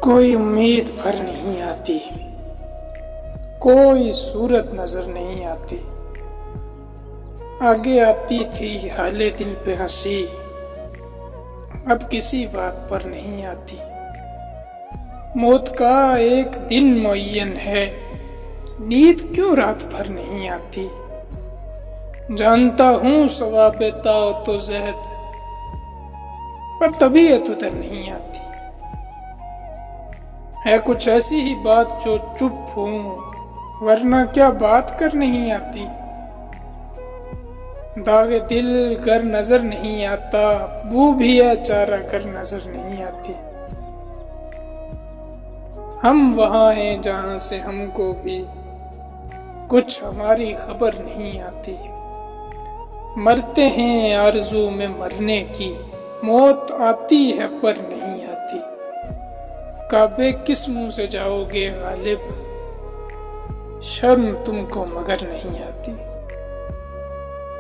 कोई उम्मीद भर नहीं आती, कोई सूरत नजर नहीं आती। आगे आती थी हाले दिल पे हंसी, अब किसी बात पर नहीं आती। मौत का एक दिन मुअय्यन है, नींद क्यों रात भर नहीं आती। जानता हूँ सवाबे ताओ तो ज़हद, पर तबीयत उधर नहीं आती। है कुछ ऐसी ही बात जो चुप हूँ, वरना क्या बात कर नहीं आती। दागे दिल गर नजर नहीं आता, बू भी है चारा कर नजर नहीं आती। हम वहाँ हैं जहाँ से हमको भी कुछ हमारी खबर नहीं आती। मरते हैं आरज़ू में मरने की, मौत आती है पर नहीं आती। काबे किस मुंह से जाओगे गालिब, शर्म तुमको मगर नहीं आती।